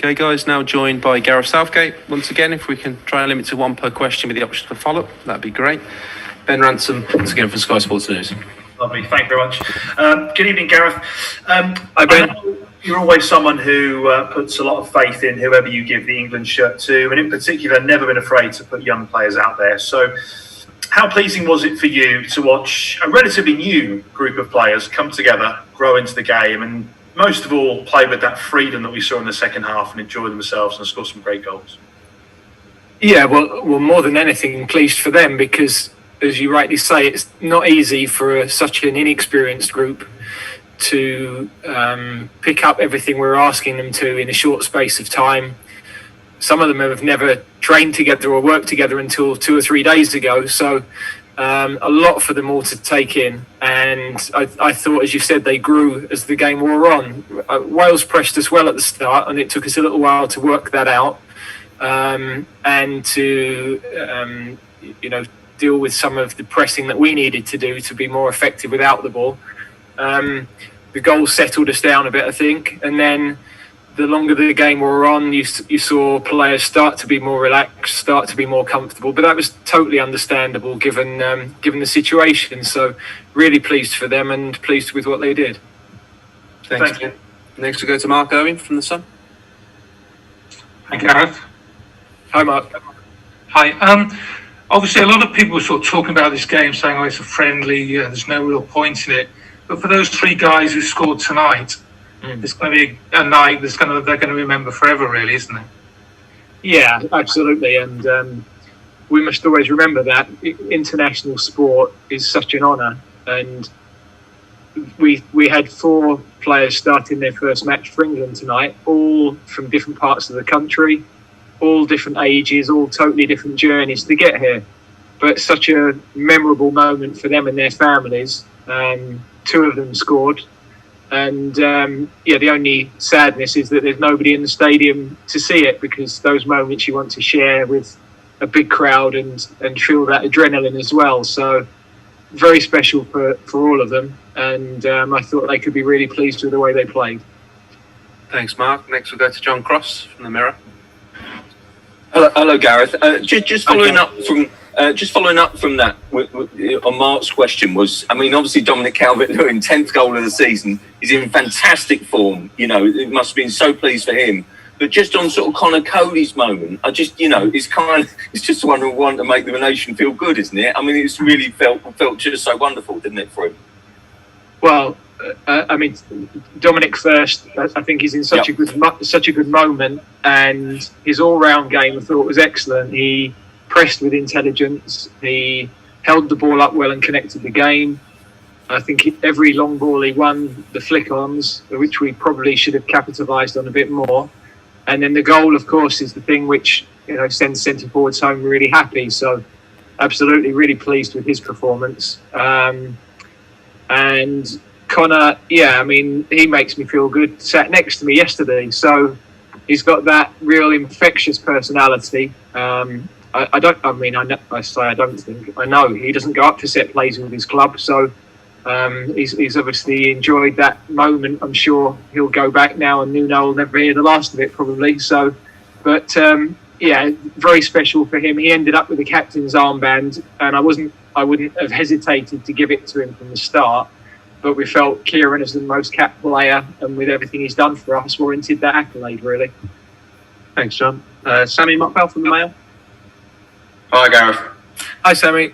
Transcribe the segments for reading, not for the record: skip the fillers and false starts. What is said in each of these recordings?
Okay, guys, now joined by Gareth Southgate. Once again, if we can try and limit to one per question with the option for follow-up, that'd be great. Ben Ransom, once again, for Sky Sports News. Lovely, thank you very much. Good evening, Gareth. Hi, Ben. You're always someone who puts a lot of faith in whoever you give the England shirt to, and in particular, never been afraid to put young players out there. So how pleasing was it for you to watch a relatively new group of players come together, grow into the game, and most of all, play with that freedom that we saw in the second half and enjoy themselves and score some great goals? Yeah, well, more than anything, pleased for them because, as you rightly say, it's not easy for such an inexperienced group to pick up everything we're asking them to in a short space of time. Some of them have never trained together or worked together until 2 or 3 days ago, so a lot for them all to take in. And I thought, as you said, they grew as the game wore on. Wales pressed us well at the start, and it took us a little while to work that out and to deal with some of the pressing that we needed to do to be more effective without the ball. The goals settled us down a bit, I think, and then the longer the game wore on, you saw players start to be more relaxed, start to be more comfortable, but that was totally understandable given the situation. So really pleased for them and pleased with what they did. Thanks. Next we go to Mark Owen from The Sun. Hi, Gareth. Hi, Mark. Hi. Obviously, a lot of people were sort of talking about this game, saying, "Oh, it's a friendly. There's no real point in it." But for those three guys who scored tonight, it's going to be a night they're going to remember forever, really, isn't it? Yeah, absolutely. And we must always remember that international sport is such an honour. And we had 4 players starting their first match for England tonight, all from different parts of the country, all different ages, all totally different journeys to get here. But such a memorable moment for them and their families. 2 of them scored. And the only sadness is that there's nobody in the stadium to see it, because those moments you want to share with a big crowd and feel that adrenaline as well. So very special for all of them. And I thought they could be really pleased with the way they played. Thanks, Mark. Next we'll go to John Cross from The Mirror. Hello, Gareth. Just following up from that, on Mark's question was, I mean, obviously Dominic Calvert-Lewin, 10th goal of the season, is in fantastic form. You know, it must have been so pleased for him. But just on sort of Connor Cody's moment, I just, it's just one to make the nation feel good, isn't it? I mean, it's really felt just so wonderful, didn't it, for him? Well, I mean, Dominic first, I think he's in such a good moment, and his all-round game I thought was excellent. He pressed with intelligence. He held the ball up well and connected the game. I think every long ball he won the flick-ons, which we probably should have capitalised on a bit more. And then the goal, of course, is the thing which sends centre forwards home really happy. So absolutely, really pleased with his performance. And Connor, I mean, he makes me feel good. Sat next to me yesterday, so he's got that real infectious personality. I know he doesn't go up to set plays with his club, so he's obviously enjoyed that moment. I'm sure he'll go back now, and Nuno will never hear the last of it probably. So, but very special for him. He ended up with the captain's armband, and I wouldn't have hesitated to give it to him from the start. But we felt Kieran, as the most capped player, and with everything he's done for us, warranted that accolade, really. Thanks, John. Sammy Muckbell from The Mail. Hi, Gareth. Hi, Sammy.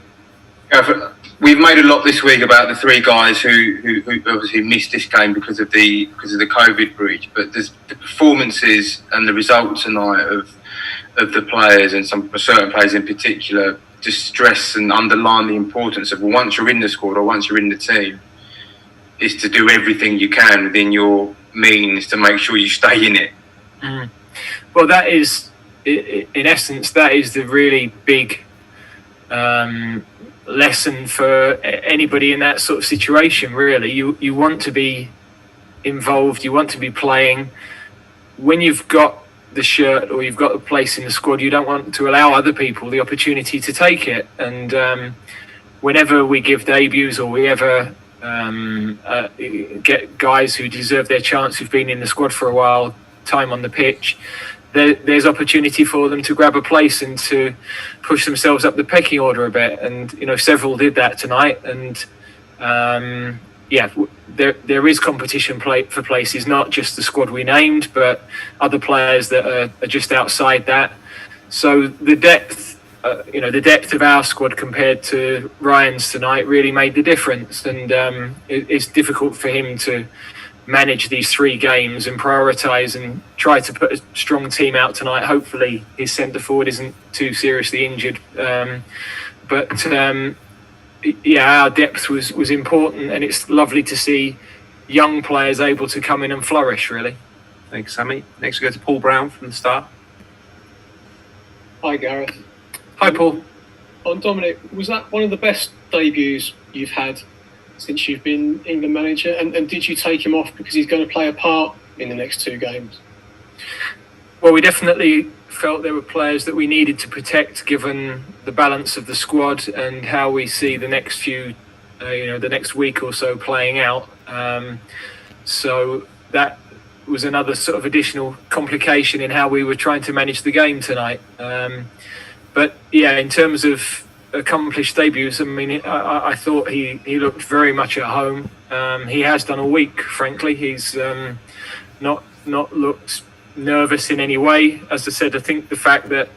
Gareth, we've made a lot this week about the 3 guys who obviously missed this game because of the COVID breach. But there's the performances and the results tonight of the players, and some certain players in particular, just stress and underline the importance of, once you're in the squad or once you're in the team, is to do everything you can within your means to make sure you stay in it. Well, that is, in essence, that is the really big lesson for anybody in that sort of situation, really. You want to be involved, you want to be playing. When you've got the shirt or you've got a place in the squad, you don't want to allow other people the opportunity to take it. And whenever we give debuts or we ever get guys who deserve their chance, who've been in the squad for a while, time on the pitch, there's opportunity for them to grab a place and to push themselves up the pecking order a bit. And, several did that tonight. And, there is competition for places, not just the squad we named, but other players that are just outside that. So the depth of our squad compared to Ryan's tonight really made the difference. And it's difficult for him to manage these 3 games and prioritise and try to put a strong team out tonight. Hopefully his centre forward isn't too seriously injured. Our depth was important, and it's lovely to see young players able to come in and flourish, really. Thanks, Sammy. Next we go to Paul Brown from the Start. Hi, Gareth. Hi, Paul. On Dominic, was that one of the best debuts you've had since you've been England manager? And did you take him off because he's going to play a part in the next 2 games? Well, we definitely felt there were players that we needed to protect given the balance of the squad and how we see the next the next week or so playing out. So that was another sort of additional complication in how we were trying to manage the game tonight. In terms of accomplished debuts, I mean, I thought he looked very much at home. He has done all week, frankly. He's not looked nervous in any way. As I said, I think the fact that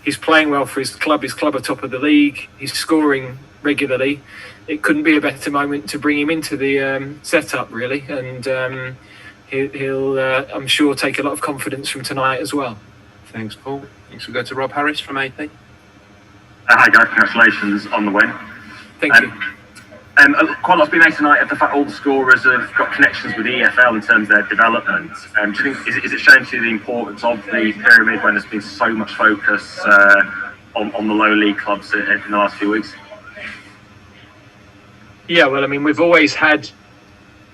he's playing well for his club are top of the league, he's scoring regularly, it couldn't be a better moment to bring him into the setup, really. And he'll I'm sure, take a lot of confidence from tonight as well. Thanks, Paul. Next we'll go to Rob Harris from AP. Hi, Gareth. Congratulations on the win. Thank you. Quite a lot's been made tonight of the fact all the scorers have got connections with the EFL in terms of their development. Do you think is it showing to you the importance of the pyramid when there's been so much focus on the lower league clubs in the last few weeks? Yeah, well, I mean, we've always had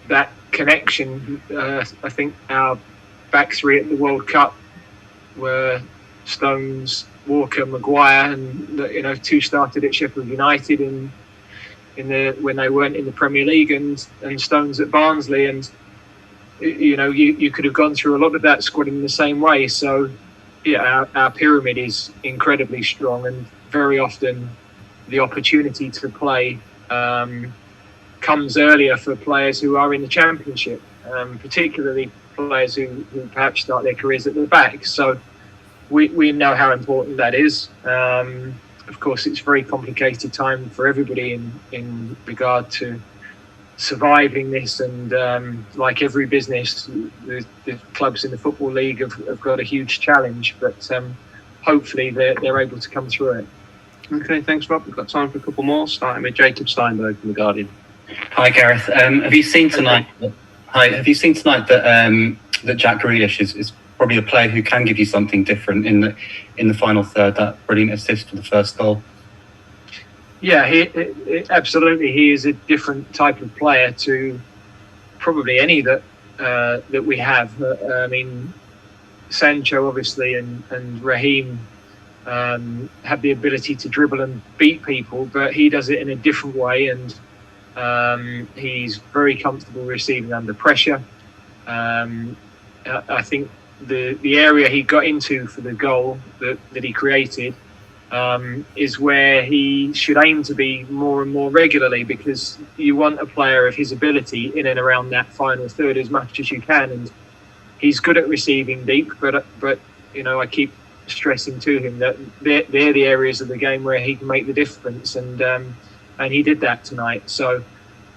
that connection. I think our back 3 at the World Cup were Stones, Walker, Maguire, and 2 started at Sheffield United when they weren't in the Premier League, and Stones at Barnsley, and you could have gone through a lot of that squad in the same way. So our pyramid is incredibly strong, and very often the opportunity to play comes earlier for players who are in the Championship, particularly players who perhaps start their careers at the back. So we know how important that is. Of course, it's a very complicated time for everybody in regard to surviving this, and like every business, the clubs in the Football League have got a huge challenge, but hopefully they're able to come through it. Okay, thanks, Rob. We've got time for a couple more, starting with Jacob Steinberg from The Guardian. Hi, Gareth. Have you seen tonight that Jack Grealish is probably a player who can give you something different in the final third? That brilliant assist for the first goal. Yeah, absolutely. He is a different type of player to probably any that we have. I mean, Sancho obviously and Raheem have the ability to dribble and beat people, but he does it in a different way, and he's very comfortable receiving under pressure. I think the area he got into for the goal that he created is where he should aim to be more and more regularly, because you want a player of his ability in and around that final third as much as you can. And he's good at receiving deep, but I keep stressing to him that they're the areas of the game where he can make the difference, and he did that tonight. So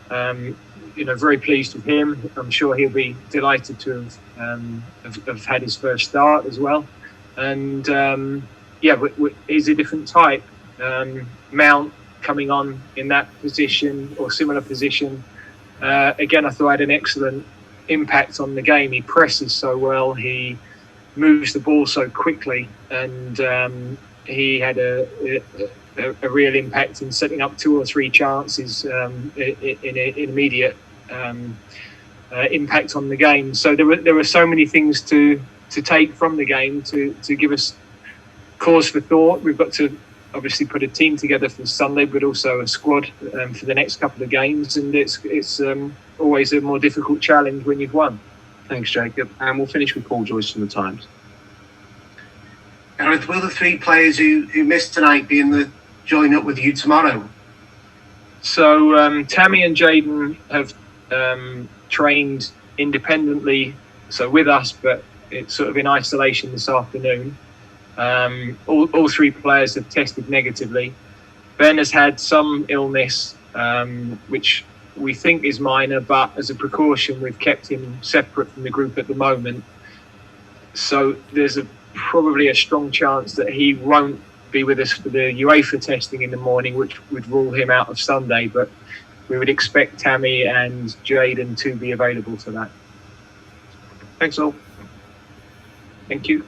very pleased with him. I'm sure he'll be delighted to have had his first start as well. And he's a different type. Mount coming on in that position or similar position. Again, I thought had an excellent impact on the game. He presses so well. He moves the ball so quickly, and he had a real impact in setting up 2 or 3 chances in immediate impact on the game. So there were so many things to take from the game to give us cause for thought. We've got to obviously put a team together for Sunday, but also a squad for the next couple of games, and it's always a more difficult challenge when you've won. Thanks, Jacob. And we'll finish with Paul Joyce from the Times. Gareth, will the 3 players who missed tonight be in the join up with you tomorrow? So Tammy and Jaden have trained independently, so with us, but it's sort of in isolation this afternoon. All 3 players have tested negatively. Ben has had some illness, which we think is minor, but as a precaution, we've kept him separate from the group at the moment. So there's probably a strong chance that he won't be with us for the UEFA testing in the morning, which would rule him out of Sunday. But we would expect Tammy and Jaden to be available for that. Thanks all. Thank you.